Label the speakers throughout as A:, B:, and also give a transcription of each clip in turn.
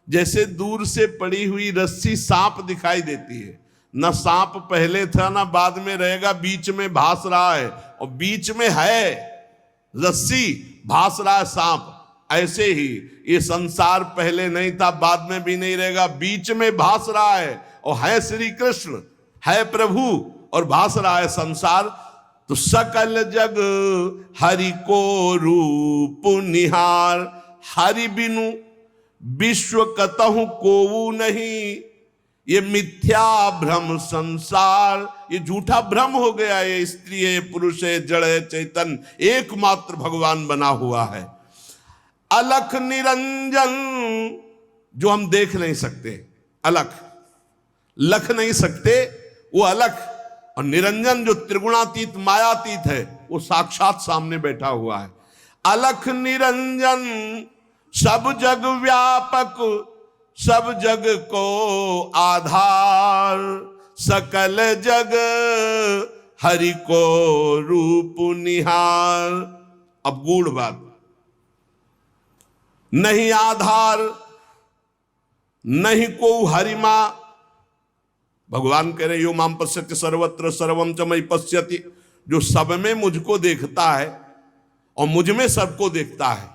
A: जैसे दूर से पड़ी हुई रस्सी सांप दिखाई देती है, ना सांप पहले था ना बाद में रहेगा, बीच में भास रहा है, और बीच में है रस्सी, भास रहा है सांप। ऐसे ही ये संसार पहले नहीं था, बाद में भी नहीं रहेगा, बीच में भास रहा है, और है श्री कृष्ण, है प्रभु, और भास रहा है संसार। तो सकल जग हरि को रूप निहार, हरि बिनु विश्व कतहु कोऊ नहीं, ये मिथ्या भ्रम संसार, ये झूठा भ्रम हो गया। ये स्त्री है, पुरुष है, जड़ है, चैतन एकमात्र भगवान बना हुआ है। अलख निरंजन, जो हम देख नहीं सकते, अलख लख नहीं सकते, वो अलख, और निरंजन जो त्रिगुणातीत मायातीत है, वो साक्षात सामने बैठा हुआ है। अलख निरंजन सब जग व्यापक, सब जग को आधार, सकल जग हरि को रूप निहार। अब गूढ़ बात, नहीं आधार नहीं को हरिमा। भगवान कह रहे यो माम पश्यति सर्वत्र सर्वम च मयि पश्यति, जो सब में मुझको देखता है और मुझ में सबको देखता है,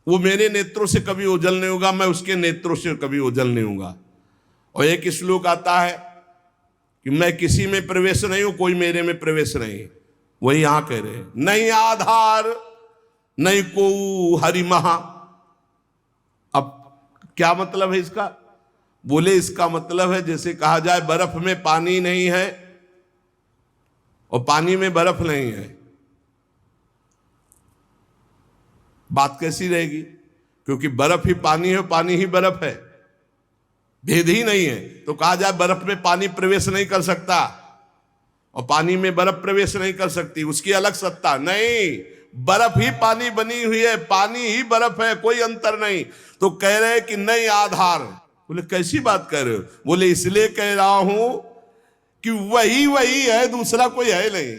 A: वो मेरे नेत्रों से कभी ओझल नहीं होगा, मैं उसके नेत्रों से कभी ओझल नहीं होगा। और एक श्लोक आता है कि मैं किसी में प्रवेश नहीं हूं, कोई मेरे में प्रवेश नहीं। वही यहां कह रहे हैं, नहीं आधार नहीं को हरि महा। अब क्या मतलब है इसका? बोले इसका मतलब है जैसे कहा जाए बर्फ में पानी नहीं है और पानी में बर्फ नहीं है, बात कैसी रहेगी? क्योंकि बर्फ ही पानी है, पानी ही बर्फ है, भेद ही नहीं है। तो कहा जाए बर्फ में पानी प्रवेश नहीं कर सकता और पानी में बर्फ प्रवेश नहीं कर सकती, उसकी अलग सत्ता नहीं। बर्फ ही पानी बनी हुई है, पानी ही बर्फ है, कोई अंतर नहीं। तो कह रहे कि नहीं आधार। बोले कैसी बात कर रहे हो? बोले इसलिए कह रहा हूं कि वही वही है, दूसरा कोई है नहीं।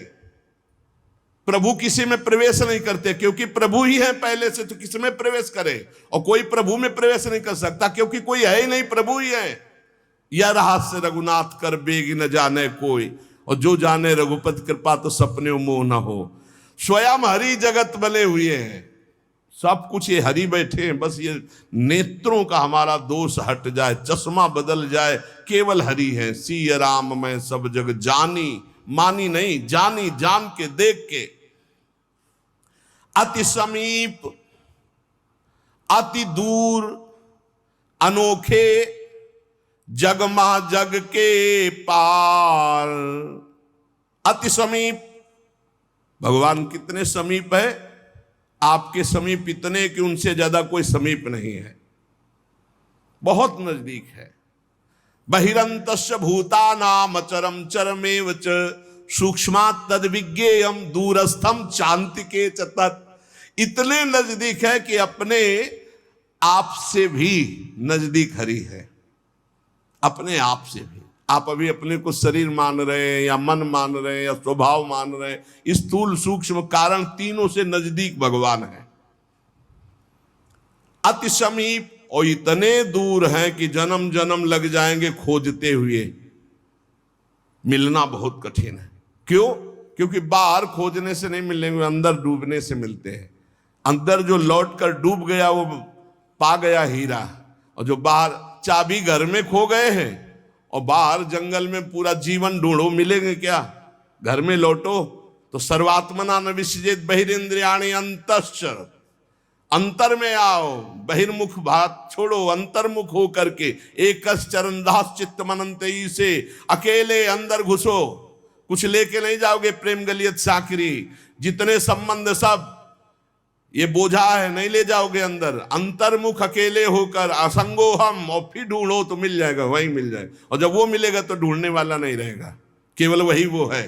A: प्रभु किसी में प्रवेश नहीं करते क्योंकि प्रभु ही है पहले से, तो किसी में प्रवेश करे? और कोई प्रभु में प्रवेश नहीं कर सकता क्योंकि कोई है ही नहीं, प्रभु ही है। यह रहस्य रघुनाथ कर बेग न जाने कोई, और जो जाने रघुपति कृपा तो सपने मोह न हो। स्वयं हरि जगत बने हुए हैं, सब कुछ ये हरि बैठे हैं, बस ये नेत्रों का हमारा दोष हट जाए, चश्मा बदल जाए, केवल हरि है। सिय राम मैं सब जग जानी, मानी नहीं, जानी, जान के देख के। अति समीप अति दूर अनोखे, जगमा जग के पार। अति समीप, भगवान कितने समीप है? आपके समीप इतने कि उनसे ज्यादा कोई समीप नहीं है, बहुत नजदीक है। बहिरंतस्य भूतानाम अचरम चरमेव च, सूक्ष्मात् तद विज्ञेयम दूरस्थम चान्तिके च तत्। इतने नजदीक है कि अपने आप से भी नजदीक हरि है, अपने आप से भी। आप अभी अपने को शरीर मान रहे हैं या मन मान रहे हैं या स्वभाव मान रहे हैं, स्थूल सूक्ष्म कारण तीनों से नजदीक भगवान है। अति समीप, और इतने दूर हैं कि जन्म जन्म लग जाएंगे खोजते हुए, मिलना बहुत कठिन है। क्यों? क्योंकि बाहर खोजने से नहीं मिलेंगे, अंदर डूबने से मिलते हैं। अंदर जो लौट कर डूब गया वो पा गया हीरा, और जो बाहर चाबी घर में खो गए हैं और बाहर जंगल में पूरा जीवन ढूंढो, मिलेंगे क्या? घर में लौटो तो सर्वात्मना न विसृजेत बहिरेंद्रियाणि अंतश्चर, अंतर में आओ, बहिर्मुख बात छोड़ो, अंतर्मुख हो करके एकस चरणदास चित्त मनंतई से अकेले अंदर घुसो। कुछ लेके नहीं जाओगे प्रेम गलियत साकरी, जितने संबंध सब ये बोझा है, नहीं ले जाओगे अंदर। अंतर्मुख अकेले होकर असंगो हम, और फिर ढूंढो तो मिल जाएगा, वही मिल जाएगा। और जब वो मिलेगा तो ढूंढने वाला नहीं रहेगा, केवल वही वो है।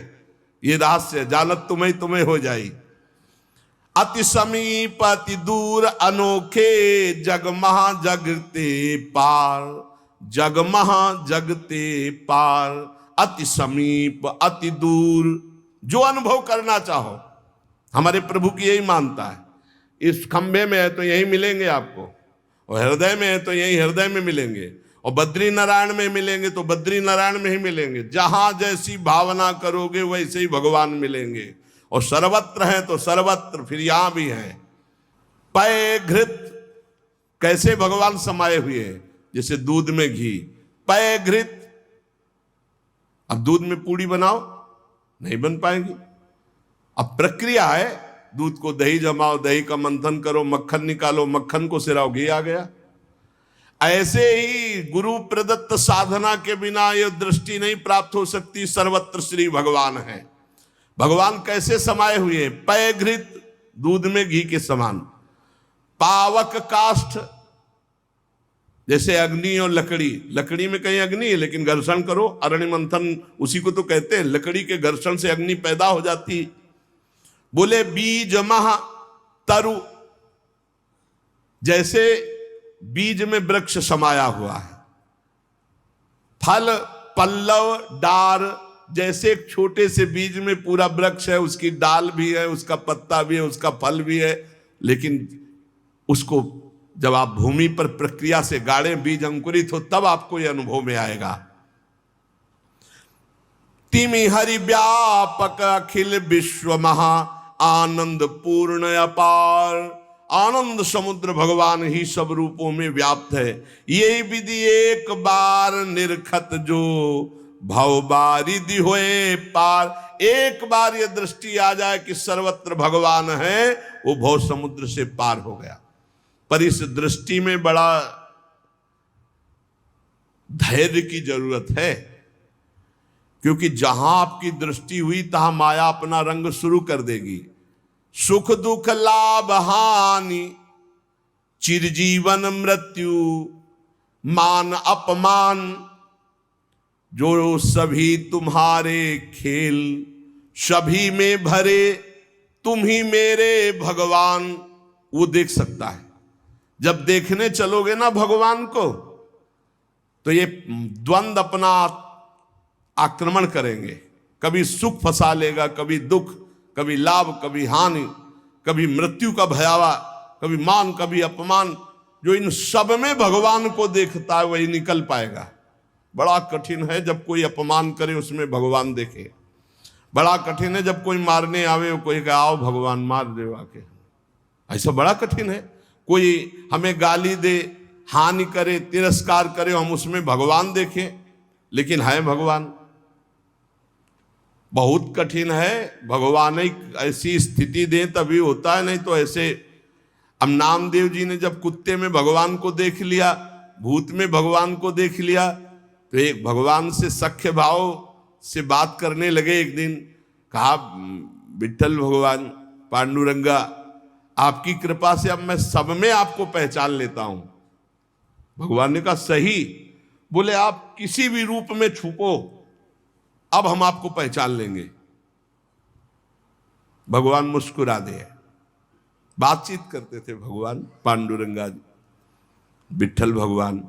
A: ये रहस्य जानत तुम्हें तुम्हें हो जाई। अति समीप अति दूर अनोखे, जगमहा जगते पार, जगमहा जगते पार। अति समीप अति दूर, जो अनुभव करना चाहो, हमारे प्रभु की यही मानता है। इस खंभे में है तो यही मिलेंगे आपको, और हृदय में है तो यही हृदय में मिलेंगे, और बद्री नारायण में मिलेंगे तो बद्री नारायण में ही मिलेंगे। जहां जैसी भावना करोगे वैसे ही भगवान मिलेंगे। और सर्वत्र है तो सर्वत्र फिर यहां भी है। पय घृत, कैसे भगवान समाये हुए हैं? जैसे दूध में घी, पय घृत। अब दूध में पूड़ी बनाओ, नहीं बन पाएगी। अब प्रक्रिया है, दूध को दही जमाओ, दही का मंथन करो, मक्खन निकालो, मक्खन को सिराओ, घी आ गया। ऐसे ही गुरु प्रदत्त साधना के बिना यह दृष्टि नहीं प्राप्त हो सकती। सर्वत्र श्री भगवान है। भगवान कैसे समाये हुए? पय घृत, दूध में घी के समान। पावक काष्ठ, जैसे अग्नि और लकड़ी। लकड़ी में कहीं अग्नि है लेकिन घर्षण करो, अरण्य मंथन उसी को तो कहते हैं। लकड़ी के घर्षण से अग्नि पैदा हो जाती है। बोले बीज मह तरु, जैसे बीज में वृक्ष समाया हुआ है। फल पल्लव डार, जैसे एक छोटे से बीज में पूरा वृक्ष है, उसकी डाल भी है, उसका पत्ता भी है, उसका फल भी है। लेकिन उसको जब आप भूमि पर प्रक्रिया से गाड़े, बीज अंकुरित हो, तब आपको यह अनुभव में आएगा। तिमि हरि व्यापक अखिल विश्व महा आनंद पूर्ण अपार। आनंद समुद्र भगवान ही सब रूपों में व्याप्त है। ये विधि एक बार निरखत जो भव बारिधि होए पार। एक बार ये दृष्टि आ जाए कि सर्वत्र भगवान है, वो भव समुद्र से पार हो गया। पर इस दृष्टि में बड़ा धैर्य की जरूरत है, क्योंकि जहां आपकी दृष्टि हुई तहां माया अपना रंग शुरू कर देगी। सुख दुख लाभ हानि, चिरजीवन मृत्यु, मान अपमान, जो सभी तुम्हारे खेल, सभी में भरे तुम ही मेरे भगवान, वो देख सकता है। जब देखने चलोगे ना भगवान को, तो ये द्वंद अपना आक्रमण करेंगे। कभी सुख फंसा लेगा, कभी दुख, कभी लाभ, कभी हानि, कभी मृत्यु का भयावा, कभी मान, कभी अपमान। जो इन सब में भगवान को देखता है वही निकल पाएगा। बड़ा कठिन है जब कोई अपमान करे उसमें भगवान देखे। बड़ा कठिन है जब कोई मारने आवे, कोई कहे आओ भगवान मार दे आके। ऐसा बड़ा कठिन है। कोई हमें गाली दे, हानि करे, तिरस्कार करे, हम उसमें भगवान देखें, लेकिन है भगवान। बहुत कठिन है। भगवान एक ऐसी स्थिति दे तभी होता है, नहीं तो ऐसे। अब नामदेव जी ने जब कुत्ते में भगवान को देख लिया, भूत में भगवान को देख लिया, तो एक भगवान से सख्य भाव से बात करने लगे। एक दिन कहा, विठ्ठल भगवान, पांडुरंगा, आपकी कृपा से अब मैं सब में आपको पहचान लेता हूं। भगवान ने कहा सही। बोले आप किसी भी रूप में छुपो, अब हम आपको पहचान लेंगे। भगवान मुस्कुरा दे। बातचीत करते थे भगवान पांडुरंगा जी, विठ्ठल भगवान।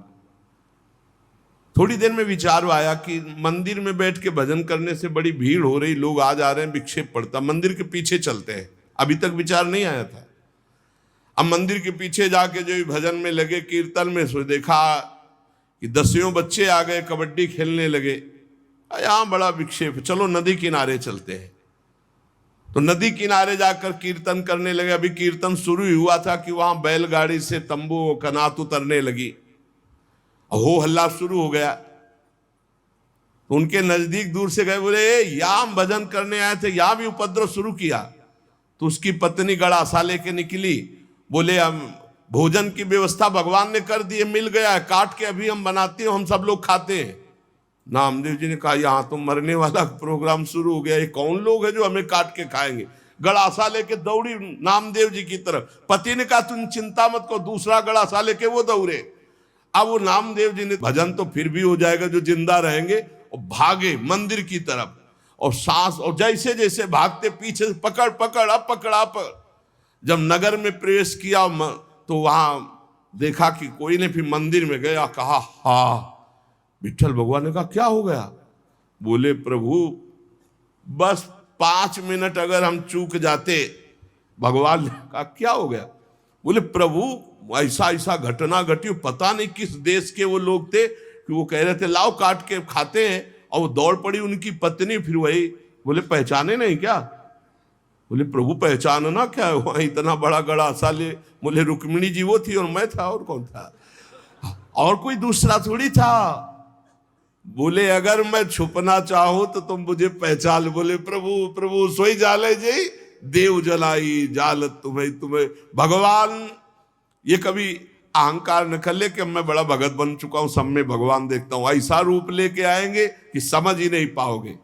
A: थोड़ी देर में विचार आया कि मंदिर में बैठ के भजन करने से बड़ी भीड़ हो रही, लोग आ जा रहे हैं, विक्षेप पड़ता, मंदिर के पीछे चलते हैं। अभी तक विचार नहीं आया था। अब मंदिर के पीछे जाके जो भजन में लगे, कीर्तन में, सो देखा कि 10 बच्चे आ गए, कबड्डी खेलने लगे। यहां बड़ा विक्षेप, चलो नदी किनारे चलते हैं। तो नदी किनारे जाकर कीर्तन करने लगे। अभी कीर्तन शुरू ही हुआ था कि वहां बैलगाड़ी से तंबू कनात उतरने लगी, हो हल्ला शुरू हो गया। तो उनके नजदीक दूर से गए, बोले यहां हम भजन करने आए थे, यहां भी उपद्रव शुरू किया। तो उसकी पत्नी गड़ासा लेके निकली। बोले हम भोजन की व्यवस्था भगवान ने कर दी है, मिल गया है, काट के अभी हम बनाते हैं, हम सब लोग खाते हैं। नामदेव जी ने कहा यहाँ तो मरने वाला प्रोग्राम शुरू हो गया, ये कौन लोग है जो हमें काट के खाएंगे। गड़ासा लेके दौड़ी नामदेव जी की तरफ। पति ने कहा तुम चिंता मत करो, दूसरा गड़ासा लेके वो दौड़े। अब वो नामदेव जी ने भजन तो फिर भी हो जाएगा जो जिंदा रहेंगे, और भागे मंदिर की तरफ। और सांस, और जैसे जैसे भागते पीछे से पकड़ पकड़, अब पकड़ा पकड़। जब नगर में प्रवेश किया तो वहां देखा कि कोई ने, फिर मंदिर में गया, कहा हा। विठ्ठल भगवान ने कहा क्या हो गया? बोले प्रभु बस 5 मिनट अगर हम चूक जाते। भगवान ने कहा क्या हो गया? बोले प्रभु ऐसा ऐसा घटना घटी, पता नहीं किस देश के वो लोग थे कि वो कह रहे थे लाओ काट के खाते हैं, और वो दौड़ पड़ी उनकी पत्नी, फिर वही बोले पहचाने नहीं क्या? बोले प्रभु पहचानना क्या है, वहां इतना बड़ा गड़ा साले, बोले रुक्मिणी जी वो थी और मैं था, और कौन था, और कोई दूसरा थोड़ी था। बोले अगर मैं छुपना चाहूं तो तुम मुझे पहचान। बोले प्रभु प्रभु सोई जाले जी देव जलाई जालत तुम्हें तुम्हें। भगवान ये कभी अहंकार न कर ले कि मैं बड़ा भगत बन चुका हूं, सब में भगवान देखता हूं, ऐसा रूप लेके आएंगे कि समझ ही नहीं पाओगे।